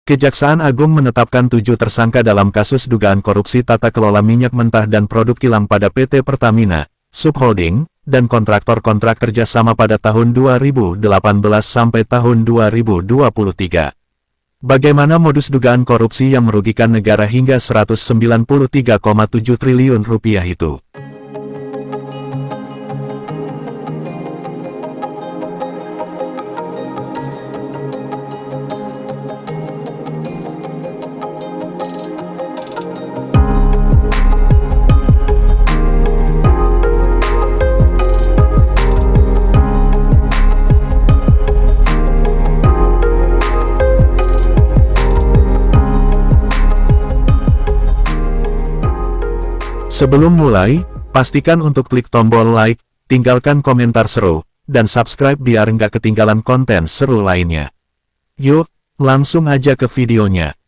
Kejaksaan Agung menetapkan 7 tersangka dalam kasus dugaan korupsi tata kelola minyak mentah dan produk kilang pada PT Pertamina, Subholding, dan kontraktor-kontrak kerjasama pada tahun 2018 sampai tahun 2023. Bagaimana modus dugaan korupsi yang merugikan negara hingga Rp193,7 triliun itu? Sebelum mulai, pastikan untuk klik tombol like, tinggalkan komentar seru, dan subscribe biar nggak ketinggalan konten seru lainnya. Yuk, langsung aja ke videonya.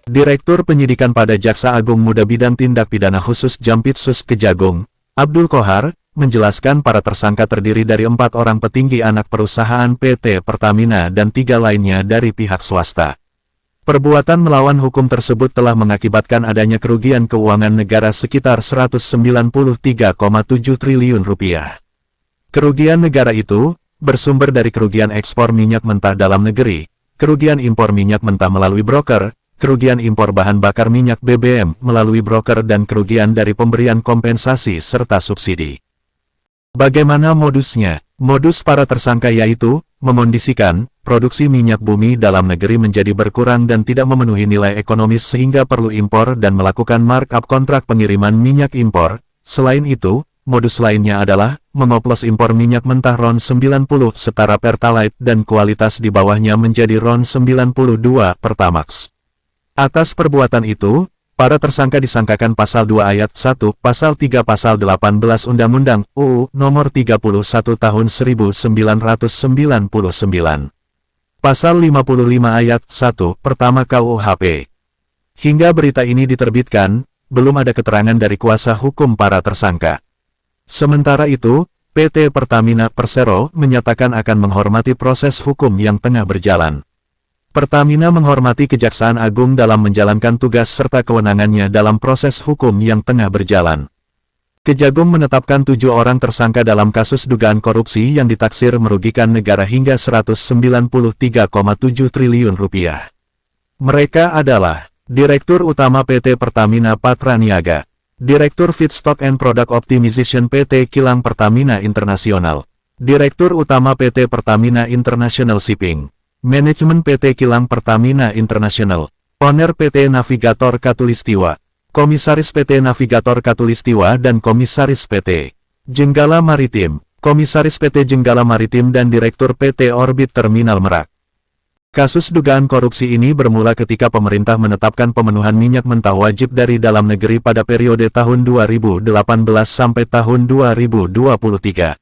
Direktur Penyidikan pada Jaksa Agung Muda Bidang Tindak Pidana Khusus Jampitsus Kejagung, Abdul Qohar, menjelaskan para tersangka terdiri dari 4 orang petinggi anak perusahaan PT Pertamina dan 3 lainnya dari pihak swasta. Perbuatan melawan hukum tersebut telah mengakibatkan adanya kerugian keuangan negara sekitar Rp193,7 triliun. Kerugian negara itu bersumber dari kerugian ekspor minyak mentah dalam negeri, kerugian impor minyak mentah melalui broker, kerugian impor bahan bakar minyak BBM melalui broker dan kerugian dari pemberian kompensasi serta subsidi. Bagaimana modusnya? Modus para tersangka yaitu, memondisikan, produksi minyak bumi dalam negeri menjadi berkurang dan tidak memenuhi nilai ekonomis sehingga perlu impor dan melakukan markup kontrak pengiriman minyak impor. Selain itu, modus lainnya adalah, mengoplos impor minyak mentah RON 90 setara Pertalite dan kualitas di bawahnya menjadi RON 92 Pertamax. Atas perbuatan itu, para tersangka disangkakan Pasal 2 Ayat 1, Pasal 3 Pasal 18 Undang-Undang UU Nomor 31 Tahun 1999. Pasal 55 Ayat 1 Pertama KUHP. Hingga berita ini diterbitkan, belum ada keterangan dari kuasa hukum para tersangka. Sementara itu, PT Pertamina Persero menyatakan akan menghormati proses hukum yang tengah berjalan. Pertamina menghormati Kejaksaan Agung dalam menjalankan tugas serta kewenangannya dalam proses hukum yang tengah berjalan. Kejagung menetapkan 7 orang tersangka dalam kasus dugaan korupsi yang ditaksir merugikan negara hingga Rp193,7 triliun. Mereka adalah Direktur Utama PT Pertamina Patra Niaga, Direktur Feedstock and Product Optimization PT Kilang Pertamina International, Direktur Utama PT Pertamina International Shipping, Manajemen PT Kilang Pertamina International, Owner PT Navigator Katulistiwa, Komisaris PT Navigator Katulistiwa dan Komisaris PT Jenggala Maritim, Komisaris PT Jenggala Maritim dan Direktur PT Orbit Terminal Merak. Kasus dugaan korupsi ini bermula ketika pemerintah menetapkan pemenuhan minyak mentah wajib dari dalam negeri pada periode tahun 2018 sampai tahun 2023.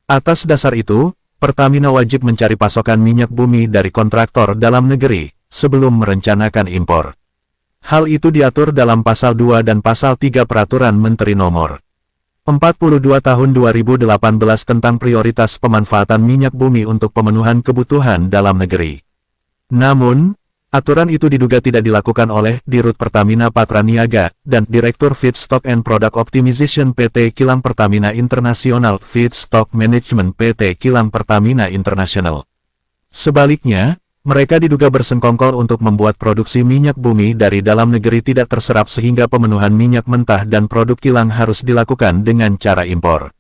Atas dasar itu, Pertamina wajib mencari pasokan minyak bumi dari kontraktor dalam negeri, sebelum merencanakan impor. Hal itu diatur dalam Pasal 2 dan Pasal 3 Peraturan Menteri Nomor 42 Tahun 2018 tentang prioritas pemanfaatan minyak bumi untuk pemenuhan kebutuhan dalam negeri. Namun, aturan itu diduga tidak dilakukan oleh Dirut Pertamina Patra Niaga dan Direktur Feedstock and Product Optimization PT Kilang Pertamina International Feedstock Management PT Kilang Pertamina International. Sebaliknya, mereka diduga bersengkongkol untuk membuat produksi minyak bumi dari dalam negeri tidak terserap sehingga pemenuhan minyak mentah dan produk kilang harus dilakukan dengan cara impor.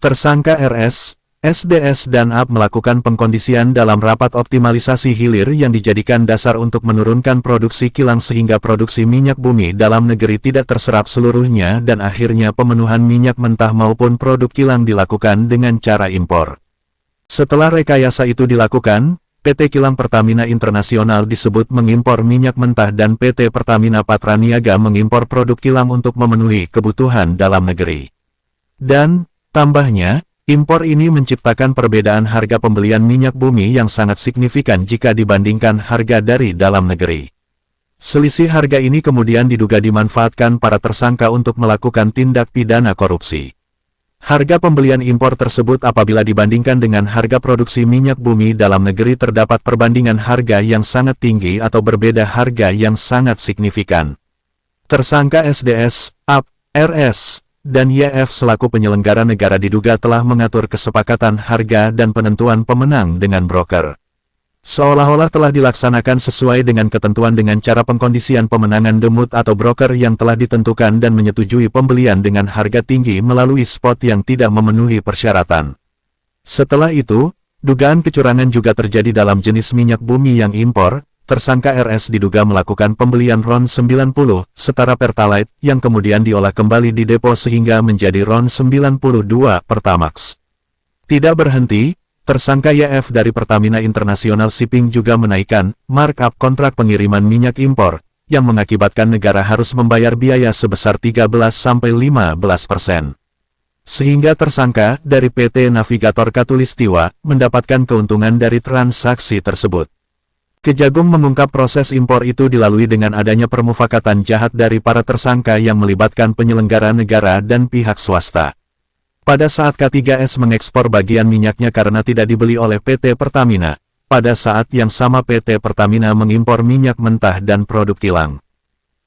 Tersangka RS, SDS dan AP melakukan pengkondisian dalam rapat optimalisasi hilir yang dijadikan dasar untuk menurunkan produksi kilang sehingga produksi minyak bumi dalam negeri tidak terserap seluruhnya dan akhirnya pemenuhan minyak mentah maupun produk kilang dilakukan dengan cara impor. Setelah rekayasa itu dilakukan, PT Kilang Pertamina Internasional disebut mengimpor minyak mentah dan PT Pertamina Patra Niaga mengimpor produk kilang untuk memenuhi kebutuhan dalam negeri. Dan, tambahnya, impor ini menciptakan perbedaan harga pembelian minyak bumi yang sangat signifikan jika dibandingkan harga dari dalam negeri. Selisih harga ini kemudian diduga dimanfaatkan para tersangka untuk melakukan tindak pidana korupsi. Harga pembelian impor tersebut apabila dibandingkan dengan harga produksi minyak bumi dalam negeri terdapat perbandingan harga yang sangat tinggi atau berbeda harga yang sangat signifikan. Tersangka SDS, AP, RS, dan YF selaku penyelenggara negara diduga telah mengatur kesepakatan harga dan penentuan pemenang dengan broker. Seolah-olah telah dilaksanakan sesuai dengan ketentuan dengan cara pengkondisian pemenangan demut atau broker yang telah ditentukan dan menyetujui pembelian dengan harga tinggi melalui spot yang tidak memenuhi persyaratan. Setelah itu, dugaan kecurangan juga terjadi dalam jenis minyak bumi yang impor. Tersangka RS diduga melakukan pembelian RON 90 setara Pertalite yang kemudian diolah kembali di depo sehingga menjadi RON 92 Pertamax. Tidak berhenti, tersangka YF dari Pertamina International Shipping juga menaikkan markup kontrak pengiriman minyak impor, yang mengakibatkan negara harus membayar biaya sebesar 13–15%. Sehingga tersangka dari PT Navigator Katulistiwa mendapatkan keuntungan dari transaksi tersebut. Kejagung mengungkap proses impor itu dilalui dengan adanya permufakatan jahat dari para tersangka yang melibatkan penyelenggara negara dan pihak swasta. Pada saat K3S mengekspor bagian minyaknya karena tidak dibeli oleh PT Pertamina, pada saat yang sama PT Pertamina mengimpor minyak mentah dan produk kilang.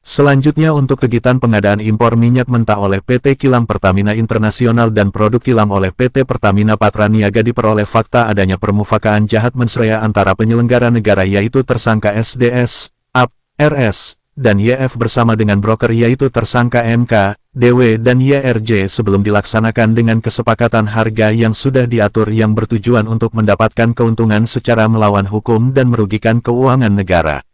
Selanjutnya untuk kegiatan pengadaan impor minyak mentah oleh PT Kilang Pertamina Internasional dan produk kilang oleh PT Pertamina Patraniaga diperoleh fakta adanya permufakaan jahat mensrea antara penyelenggara negara yaitu tersangka SDS, AP, RS, dan YF bersama dengan broker yaitu tersangka MK, DW dan YRJ sebelum dilaksanakan dengan kesepakatan harga yang sudah diatur yang bertujuan untuk mendapatkan keuntungan secara melawan hukum dan merugikan keuangan negara.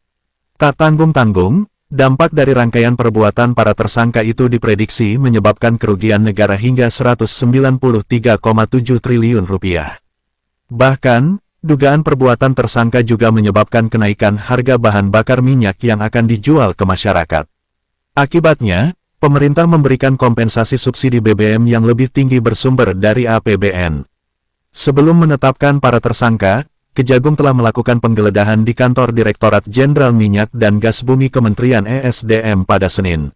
Tak tanggung-tanggung, dampak dari rangkaian perbuatan para tersangka itu diprediksi menyebabkan kerugian negara hingga Rp193,7 triliun. Bahkan, dugaan perbuatan tersangka juga menyebabkan kenaikan harga bahan bakar minyak yang akan dijual ke masyarakat. Akibatnya, pemerintah memberikan kompensasi subsidi BBM yang lebih tinggi bersumber dari APBN. Sebelum menetapkan para tersangka, Kejagung telah melakukan penggeledahan di kantor Direktorat Jenderal Minyak dan Gas Bumi Kementerian ESDM pada Senin.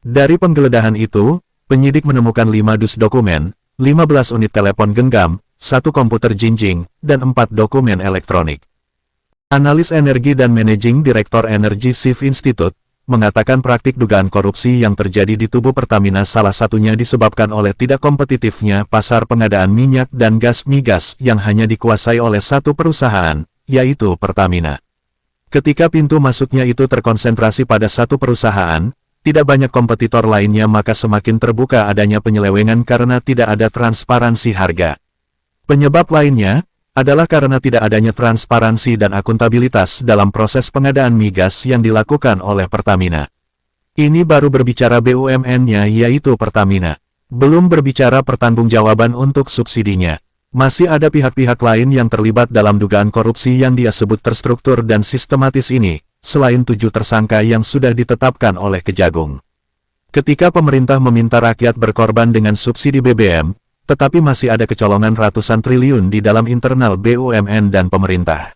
Dari penggeledahan itu, penyidik menemukan 5 dus dokumen, 15 unit telepon genggam, 1 komputer jinjing, dan 4 dokumen elektronik. Analis Energi dan Managing Director Energy Shift Institute mengatakan praktik dugaan korupsi yang terjadi di tubuh Pertamina salah satunya disebabkan oleh tidak kompetitifnya pasar pengadaan minyak dan gas migas yang hanya dikuasai oleh satu perusahaan, yaitu Pertamina. Ketika pintu masuknya itu terkonsentrasi pada satu perusahaan, tidak banyak kompetitor lainnya maka semakin terbuka adanya penyelewengan karena tidak ada transparansi harga. Penyebab lainnya adalah karena tidak adanya transparansi dan akuntabilitas dalam proses pengadaan migas yang dilakukan oleh Pertamina. Ini baru berbicara BUMN-nya yaitu Pertamina. Belum berbicara pertanggungjawaban untuk subsidinya. Masih ada pihak-pihak lain yang terlibat dalam dugaan korupsi yang dia sebut terstruktur dan sistematis ini, selain 7 tersangka yang sudah ditetapkan oleh Kejagung. Ketika pemerintah meminta rakyat berkorban dengan subsidi BBM, tetapi masih ada kecolongan ratusan triliun di dalam internal BUMN dan pemerintah.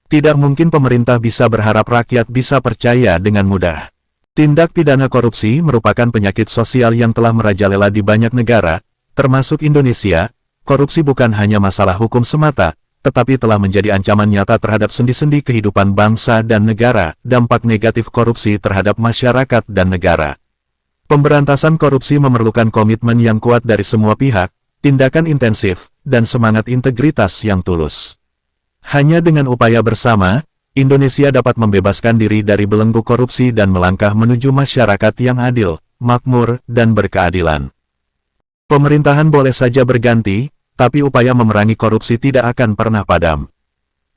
Tidak mungkin pemerintah bisa berharap rakyat bisa percaya dengan mudah. Tindak pidana korupsi merupakan penyakit sosial yang telah merajalela di banyak negara, termasuk Indonesia. Korupsi bukan hanya masalah hukum semata, tetapi telah menjadi ancaman nyata terhadap sendi-sendi kehidupan bangsa dan negara, dampak negatif korupsi terhadap masyarakat dan negara. Pemberantasan korupsi memerlukan komitmen yang kuat dari semua pihak, tindakan intensif, dan semangat integritas yang tulus. Hanya dengan upaya bersama, Indonesia dapat membebaskan diri dari belenggu korupsi dan melangkah menuju masyarakat yang adil, makmur, dan berkeadilan. Pemerintahan boleh saja berganti, tapi upaya memerangi korupsi tidak akan pernah padam.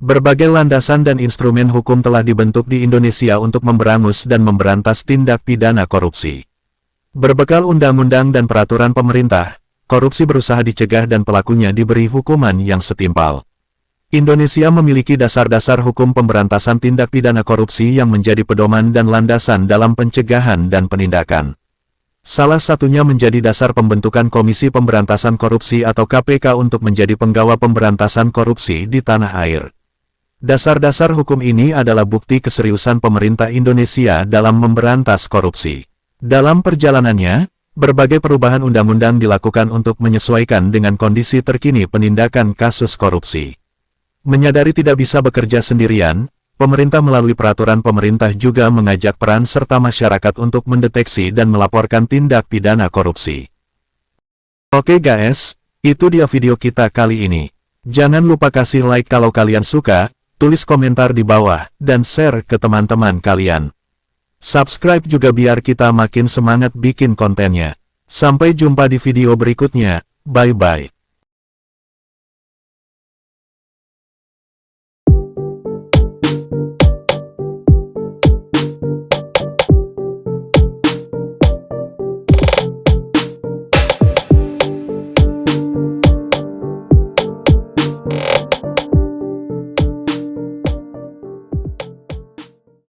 Berbagai landasan dan instrumen hukum telah dibentuk di Indonesia untuk memberangus dan memberantas tindak pidana korupsi. Berbekal undang-undang dan peraturan pemerintah, korupsi berusaha dicegah dan pelakunya diberi hukuman yang setimpal. Indonesia memiliki dasar-dasar hukum pemberantasan tindak pidana korupsi yang menjadi pedoman dan landasan dalam pencegahan dan penindakan. Salah satunya menjadi dasar pembentukan Komisi Pemberantasan Korupsi atau KPK untuk menjadi penggawa pemberantasan korupsi di tanah air. Dasar-dasar hukum ini adalah bukti keseriusan pemerintah Indonesia dalam memberantas korupsi. Dalam perjalanannya, berbagai perubahan undang-undang dilakukan untuk menyesuaikan dengan kondisi terkini penindakan kasus korupsi. Menyadari tidak bisa bekerja sendirian, pemerintah melalui peraturan pemerintah juga mengajak peran serta masyarakat untuk mendeteksi dan melaporkan tindak pidana korupsi. Oke guys, itu dia video kita kali ini. Jangan lupa kasih like kalau kalian suka, tulis komentar di bawah, dan share ke teman-teman kalian. Subscribe juga biar kita makin semangat bikin kontennya. Sampai jumpa di video berikutnya, bye-bye.